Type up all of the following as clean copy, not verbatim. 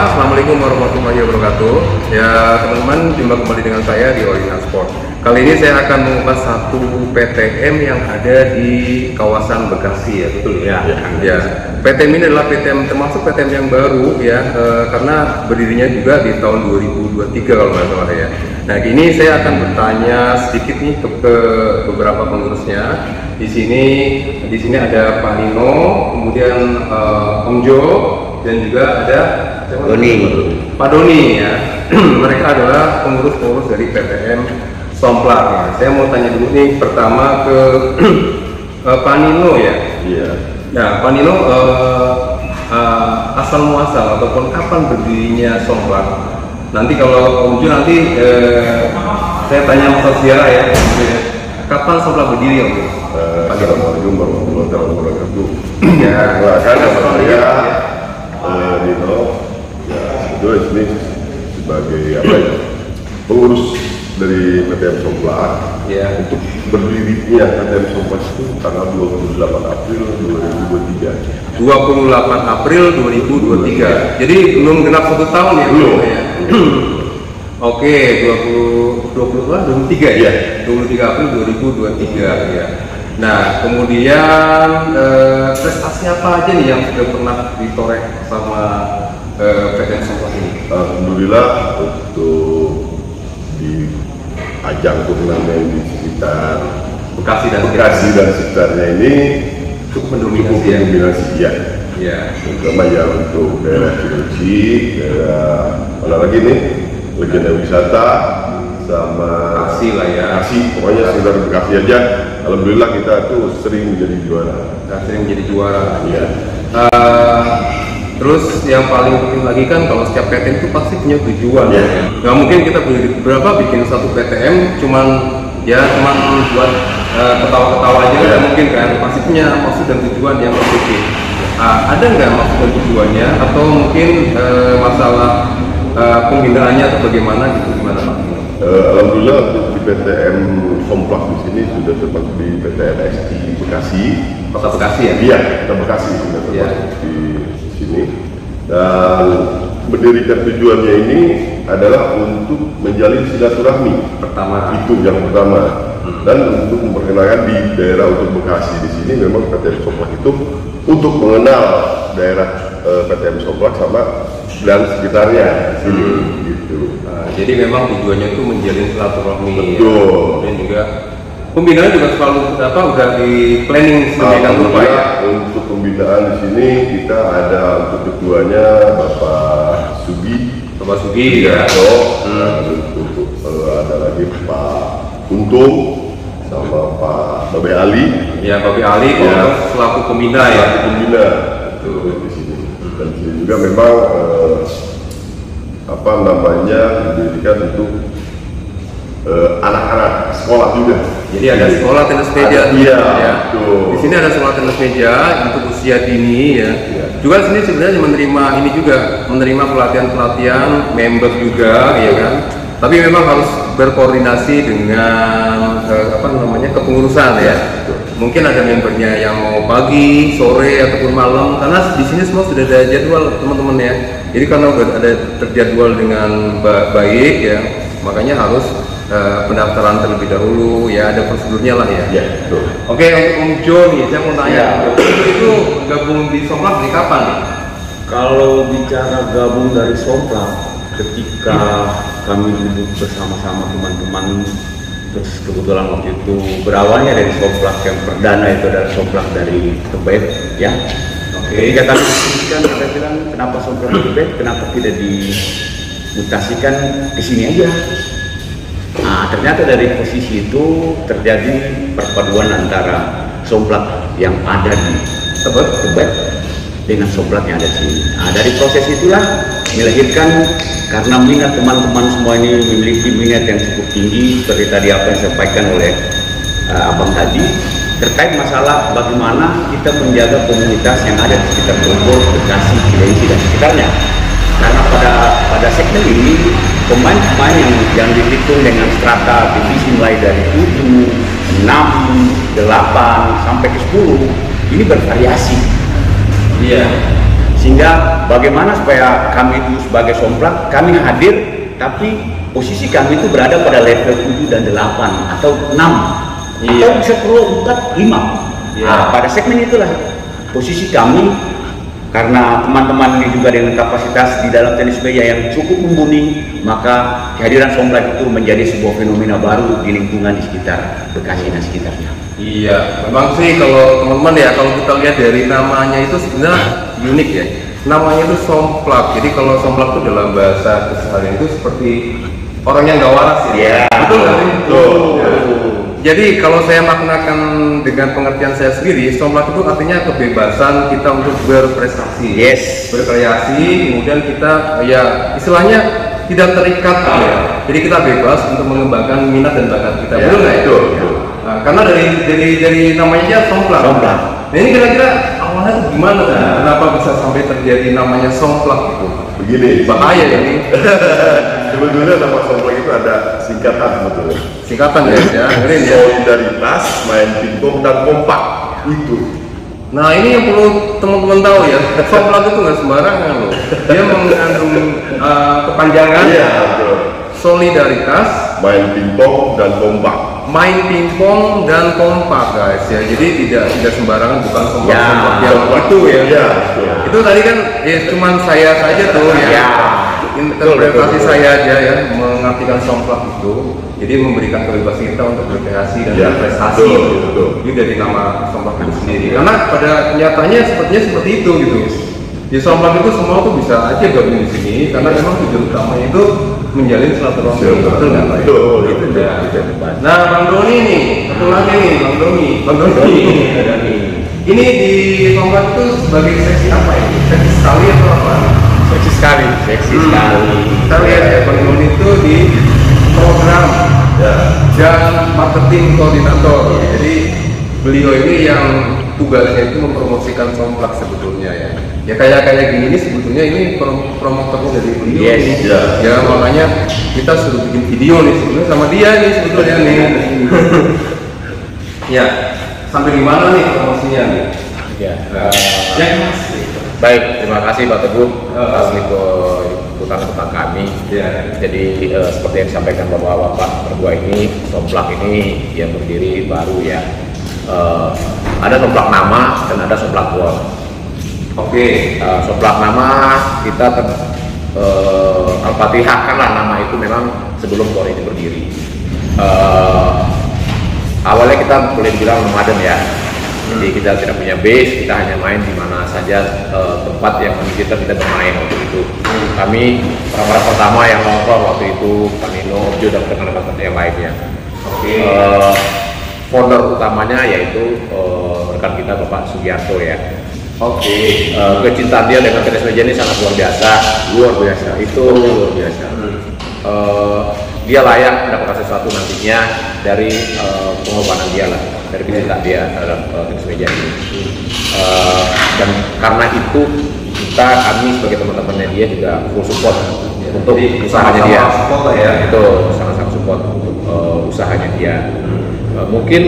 Assalamualaikum warahmatullahi wabarakatuh. Ya teman-teman, jumpa kembali dengan saya di Original Sport. Kali ini saya akan mengupas satu PTM yang ada di kawasan Bekasi, ya betul ya. Ya. PTM ini adalah PTM termasuk PTM yang baru ya, karena berdirinya juga di tahun 2023 kalau nggak salah ya. Nah ini saya akan bertanya sedikit nih ke beberapa pengurusnya. Di sini ada Pak Nino, kemudian Om Jo, dan juga ada Pak Doni ya. Mereka adalah pengurus-pengurus dari PTM Somplak ya. Saya mau tanya dulu nih pertama ke Pak Nino ya. Iya. Nah Pak Nino, asal muasal ataupun kapan berdirinya Somplak? Nanti kalau Om Jo nanti saya tanya Mas Siara ya. Kapan Somplak berdiri Om? Assalamualaikum warahmatullahi wabarakatuh. Ya, saya Nino, ya sebetulnya sini sebagai pengurus dari PTM Somplak. Ya. Untuk berdirinya PTM Somplak itu tanggal 28 April 2023. 28 April 2023. Jadi belum genap 1 tahun ya? Belum. Ya? Oke, 23 ya? 23 April 2023 ya. Nah, kemudian prestasi apa aja nih yang sudah pernah ditoreh sama PTM Somplak ini? Alhamdulillah untuk di ajang turnamen di sekitar Bekasi dan sekitarnya ini cukup mendominasi ya? Ya. Terutama ya untuk daerah Cilengsi, daerah mana lagi nih, Legenda Wisata, sama Aksi lah ya. Aksi, pokoknya sekitar Bekasi aja. Alhamdulillah kita tuh sering menjadi juara. Ya. Terus yang paling penting lagi kan kalau setiap PTM itu pasti punya tujuan ya. Nggak mungkin kita bikin satu PTM cuman buat ketawa-ketawa aja nggak mungkin kan, pasti punya maksud dan tujuan yang positif. Ada nggak maksud dan tujuannya atau mungkin masalah pembinaannya atau bagaimana gitu, gimana Pak? Alhamdulillah untuk di PTM Somplak di sini sudah termasuk di PTM SI Bekasi. Kota Bekasi ya? Iya, Kota Bekasi sudah termasuk di sini. Dan mendirikan tujuannya ini adalah untuk menjalin silaturahmi. Itu yang pertama. Dan untuk memperkenalkan di daerah untuk Bekasi di sini memang PTM Somplak itu untuk mengenal daerah PTM Somplak sama dan sekitarnya sini gitu. Jadi memang tujuannya itu menjalin silaturahmi. Betul. Dan juga pembinaan juga selalu udah di planning sedemikian rupa ya. Untuk pembinaan di sini kita ada untuk ketuanya Bapak Sugi ya. Untuk ada lagi Pak Untung sama Pak Babe Ali. Ya, Babe Ali selaku pembina ya. Di sini. Dan di sini juga memang didirikan untuk anak-anak sekolah juga. Jadi ada sekolah tenis meja. Iya. Ya. Di sini ada sekolah tenis meja untuk usia dini ya. Juga di sini sebenarnya menerima pelatihan member juga ya kan. Tapi memang harus berkoordinasi dengan kepengurusan ya. Mungkin ada membernya yang mau pagi, sore ataupun malam, karena di sini semua sudah ada jadwal teman-teman ya. Jadi karena udah ada terjadwal dengan baik ya, makanya harus pendaftaran terlebih dahulu ya, ada prosedurnya lah ya. Betul. Oke, untuk Om Jo nih, saya mau tanya, itu gabung di Somplak di kapan nih? Kalau bicara gabung dari Somplak, ketika kami duduk bersama-sama teman-teman, terus kebetulan waktu itu berawalnya dari Somplak yang perdana itu adalah Somplak dari Tebet ya. Ketika kami diskusikan, kita bilang kenapa Somplak Tebet, kenapa tidak dimutasikan ke sini aja. Nah, ternyata dari posisi itu terjadi perpaduan antara Somplak yang ada di Tebet dengan Somplak yang ada di sini. Nah, dari proses itulah melahirkan, karena minat teman-teman semua ini memiliki minat yang cukup tinggi seperti tadi apa yang disampaikan oleh Abang tadi terkait masalah bagaimana kita menjaga komunitas yang ada di sekitar Bogor, Bekasi, Cilengsi dan sekitarnya. Karena pada segmen ini pemain-pemain yang dihitung dengan strata divisi mulai dari 7, 6, 8 sampai ke 10 ini bervariasi. Iya. Sehingga bagaimana supaya kami itu sebagai somplak, kami hadir, tapi posisi kami itu berada pada level 7 dan 8 atau 6 atau bisa perlu 4, 5. Nah, pada segmen itulah posisi kami, karena teman-teman ini juga dengan kapasitas di dalam tenis meja yang cukup mumpuni, maka kehadiran somplak itu menjadi sebuah fenomena baru di lingkungan di sekitar Bekasi dan sekitarnya. Iya, memang sih kalau teman-teman ya, kalau kita lihat dari namanya itu sebenarnya unik ya. Namanya itu somplak. Jadi kalau somplak itu dalam bahasa keseharian itu seperti orang yang nggak waras ya. Iya. Betul nggak sih? Betul. Ya. Jadi kalau saya maknakan dengan pengertian saya sendiri, somplak itu artinya kebebasan kita untuk berprestasi, berkreasi, kemudian kita ya istilahnya tidak terikat ya. Jadi kita bebas untuk mengembangkan minat dan bakat kita. Betul nggak ya? Nah, karena dari namanya aja somplak. Nah ini kira-kira awalnya itu gimana kan? Kenapa bisa sampai terjadi namanya somplak itu? Begini, Bahaya ya ini. sebetulnya nama somplak itu ada singkatan sebetulnya. Singkatan ya, dengerin ya. Solidaritas, main pingpong dan kompak itu. Nah ini yang perlu teman-teman tahu ya, somplak itu nggak sembarangan loh. Dia mengandung kepanjangan, solidaritas, main pingpong dan kompak. main pingpong dan kompak guys ya. Jadi tidak sembarangan, bukan somplak yang itu ya. Itu tadi kan ya cuman saya saja tuh ya. Interpretasi saya aja ya mengartikan somplak itu. Jadi memberikan kebebasan kita untuk berkreasi dan berprestasi. Ini dari nama somplak itu sendiri. Karena pada kenyataannya sepertinya seperti itu gitu. Di somplak itu semua tuh bisa aja gabung di sini karena memang tujuan utamanya itu menjalin silaturahmi. Betul nggak Pak? Betul. Nah, Bang Doni nih, satu lagi nih, Bang Doni. Ini di somplak itu sebagai seksi apa ini? Seksi sekali atau apa? Seksi sekali. Kita lihat ya, Bang Doni itu di program dan marketing koordinator. Jadi beliau ini yang tugasnya itu mempromosikan somplak sebetulnya ya. Ya kayak gini ini sebetulnya ini promotornya dari beliau nih. Ya makanya kita suruh bikin video nih sebetulnya sama dia nih sebetulnya nih. Ya, sampai di mana nih promosinya nih? Baik, terima kasih Pak Teguh atas liputan kami. Jadi seperti yang disampaikan Bapak berdua ini, somplak ini yang berdiri baru ya. Ada somplak nama dan ada somplak gor. Somplak nama kita al-fatihahkanlah nama itu memang sebelum gor ini berdiri. Awalnya kita boleh dibilang nomaden ya. Jadi kita tidak punya base, kita hanya main di mana saja tempat yang kita bermain waktu itu. Kami orang-orang pertama yang nongkrong waktu itu, Panino, Objo dan rekan-rekan yang lainnya. Founder utamanya yaitu rekan kita Bapak Sugiarto ya. Kecintaan dia dengan tenis meja ini sangat luar biasa. Itu luar biasa. Dia layak mendapatkan sesuatu nantinya dari pengorbanan dia lah, dari kecintaan dia terhadap tenis meja ini. Dan karena itu kami sebagai teman-temannya dia juga full support untuk usahanya dia. Itu sangat-sangat support untuk usahanya dia. Mungkin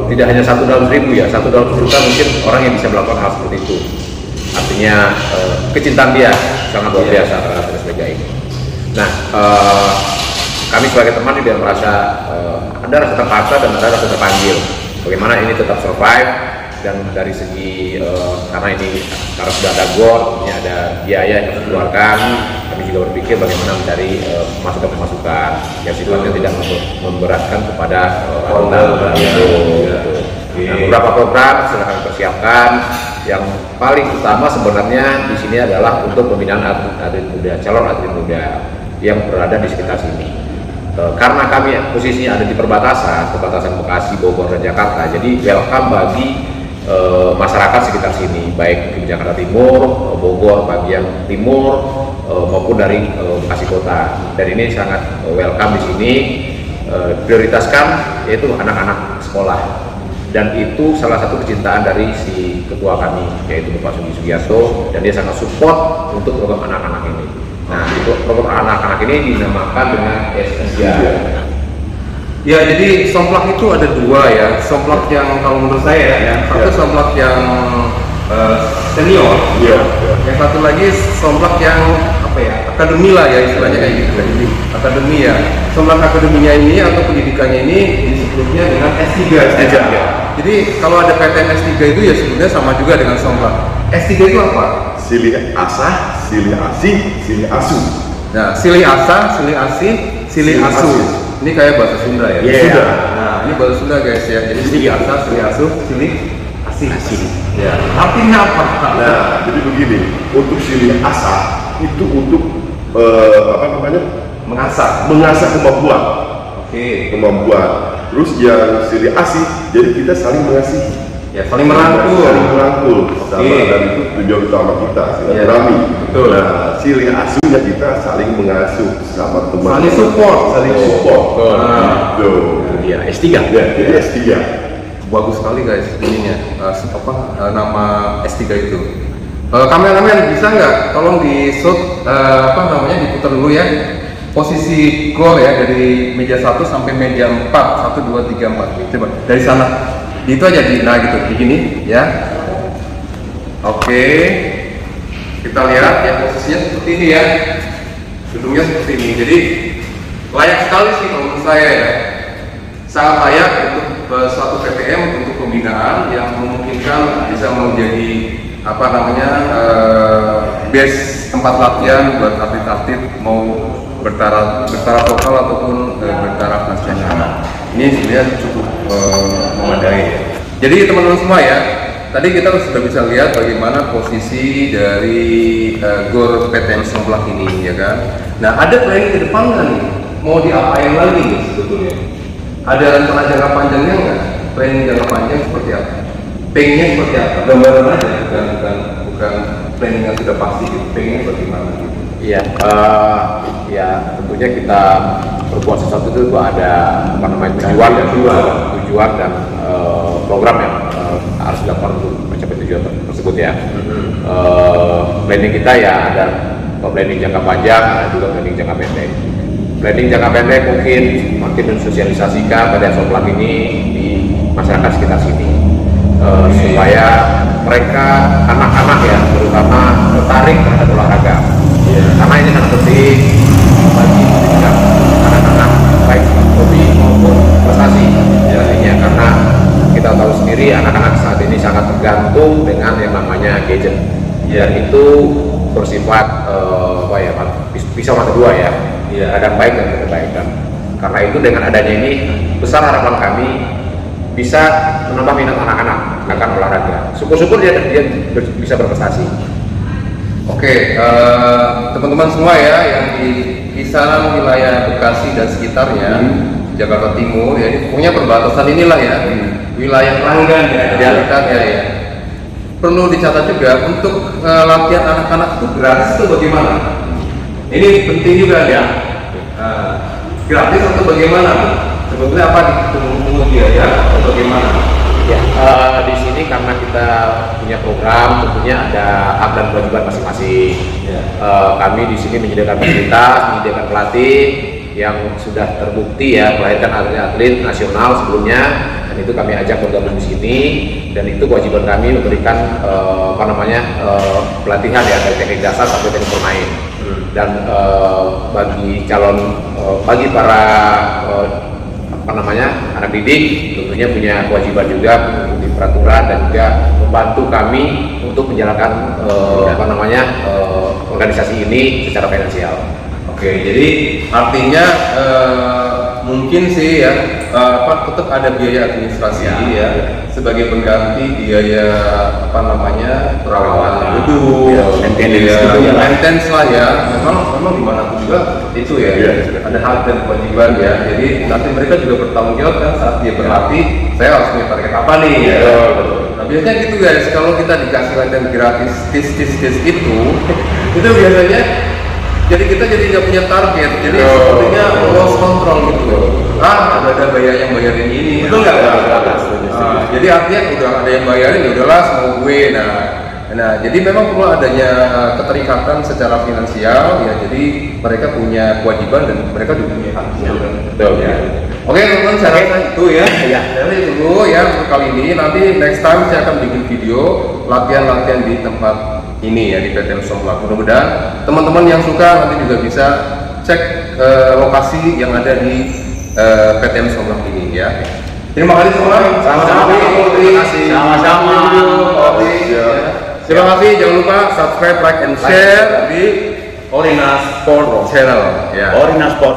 tidak hanya 1 dalam 1000 ya, 1 dalam juta mungkin orang yang bisa melakukan hal seperti itu. Artinya kecintaan dia sangat luar biasa terhadap tenis meja ini. Nah, kami sebagai teman juga merasa ada rasa terpaksa dan ada rasa terpanggil. Bagaimana ini tetap survive dan dari segi karena ini sekarang sudah ada gor, ini ada biaya yang harus dikeluarkan. Kami juga berpikir bagaimana mencari masukan-masukan yang sifatnya tidak memberatkan kepada anggota. Nah, beberapa program sedang kami persiapkan. Yang paling utama sebenarnya di sini adalah untuk pembinaan atlet muda, calon atlet muda yang berada di sekitar sini. Karena kami posisinya ada di perbatasan Bekasi, Bogor, dan Jakarta, jadi welcome bagi masyarakat sekitar sini, baik di Jakarta Timur, Bogor bagian timur maupun dari Bekasi kota. Dan ini sangat welcome di sini. Prioritaskan yaitu anak-anak sekolah. Dan itu salah satu kecintaan dari si ketua kami, yaitu Bapak Sugiarto, dan dia sangat support untuk program anak-anak ini. Nah, itu program anak-anak ini dinamakan dengan Esensia. Ya, jadi somplak itu ada 2 ya. Somplak yang kalau menurut saya ya, satu somplak yang senior. Iya. Yang satu lagi somplak yang apa ya, akademi lah ya istilahnya kayak gitu. Jadi akademi ya. Somplak akademinya ini atau pendidikannya ini disebutnya dengan S3. Jadi kalau ada PTN S3 itu ya sebenarnya sama juga dengan somplak. S3 itu apa? Silih asah, silih asih, silih asuh. Nah, silih asah, silih asih, silih asuh. Ini kayak bahasa Sunda ya. Iya. Sudah. Nah, ini bahasa Sunda guys ya. Jadi silih asah, silih asuh, silih asih. Ya. Artinya apa? Nah, jadi begini, untuk silih asah itu untuk apa namanya? Mengasah kemampuan. Oke. Kemampuan. Terus yang silih asih, jadi kita saling mengasihi. Ya, saling merangkul. Sama, dan itu tujuan utama kita, silaturahmi. Betul. Nah, silih asuhnya kita saling mengasuh sama teman. Saling support. Gitu. Ya, S3. Ya, jadi S3. Bagus sekali guys ininya. Nama S3 itu. Kameramen bisa nggak tolong di shoot diputar dulu ya. Posisi gol ya dari meja 1 sampai meja 4. 1 2 3 4. Coba dari sana. Itu aja gitu begini ya. Oke, kita lihat ya posisinya seperti ini ya, gedungnya seperti ini. Jadi layak sekali sih kalau menurut saya ya, sangat layak untuk suatu PTM untuk pembinaan yang memungkinkan bisa menjadi base tempat latihan buat atlet-atlet mau bertaraf lokal ataupun bertaraf nasional. Ini sebenarnya cukup memadai ya. Jadi teman-teman semua ya, tadi kita sudah bisa lihat bagaimana posisi dari GOR PTN Somplak ini ya kan. Nah, ada planning ke depan nggak nih? Mau diapain lagi nih sebetulnya? Ada rencana jangka panjangnya nggak? Planning jangka panjang seperti apa? Pengennya seperti apa? Gambaran aja, bukan planning yang sudah pasti gitu. Pengennya bagaimana gitu? Iya, ya tentunya kita berbuat sesuatu itu ada tujuan dan program yang harus dilakukan untuk mencapai tujuan tersebut ya. Planning kita ya ada planning jangka panjang, ada juga planning jangka pendek. Planning jangka pendek mungkin makin mensosialisasikan pada Somplak ini di masyarakat sekitar sini supaya mereka anak-anak ya terutama tertarik terhadap olahraga. Karena ini sangat penting bagi anak-anak baik hobi maupun prestasi artinya, karena kita tahu sendiri anak-anak saat ini sangat tergantung dengan yang namanya gadget dan itu bersifat pisau mata dua ya, kadang baik dan tidak baik. Dan karena itu dengan adanya ini besar harapan kami bisa menambah minat anak-anak akan olahraga. Syukur-syukur dia bisa berprestasi. Oke, teman-teman semua ya yang di kisaran wilayah Bekasi dan sekitarnya, Jakarta Timur ya, ini pokoknya perbatasan inilah ya, wilayah pelanggan ya, ya. Perlu dicatat juga untuk latihan anak-anak itu gratis itu bagaimana? Ini penting juga ya. Gratis atau bagaimana? Sebetulnya apa dipungut biaya atau bagaimana? Ya, di sini karena kita punya program, tentunya ada hak dan kewajiban masing-masing. Kami di sini menyediakan fasilitas, menyediakan pelatih yang sudah terbukti ya melahirkan atlet nasional sebelumnya, dan itu kami ajak bergabung di sini, dan itu kewajiban kami memberikan pelatihan ya dari teknik dasar sampai teknik bermain. Dan bagi para anak didik tentunya punya kewajiban juga mengikuti peraturan dan juga membantu kami untuk menjalankan organisasi ini secara finansial. Oke, jadi artinya mungkin sih ya tetap ada biaya administrasi ya sebagai pengganti biaya perawatan gedung, maintenance lah ya. Memang dimanapun juga itu ya, ada hak dan kewajiban ya. Jadi nanti mereka juga bertanggung jawab kan saat dia berlatih, saya harus punya target apa nih ya. Nah, biasanya gitu guys, kalau kita dikasih latihan gratis itu biasanya jadi kita nggak punya target, jadi sepertinya lost control gitu. Ada bayar yang bayarin ini, betul nggak? Jadi artinya udah ada yang bayarin, ya udahlah semua gue. Nah, jadi memang perlu adanya keterikatan secara finansial ya. Jadi mereka punya kewajiban dan mereka juga punya hak. Betul ya. Oke teman-teman, saya rasa itu ya. Ya. Jadi dulu ya untuk kali ini. Nanti next time saya akan bikin video latihan-latihan di tempat ini ya, di PTN Somplak. Mudah-mudahan teman-teman yang suka nanti juga bisa cek lokasi yang ada di PTN Somplak ini ya. Terima kasih semua. Sama-sama. Terima kasih. Sama-sama. Terima kasih. Jangan lupa subscribe, like, and share di Orina Sport Channel. Ya. Orina Sport.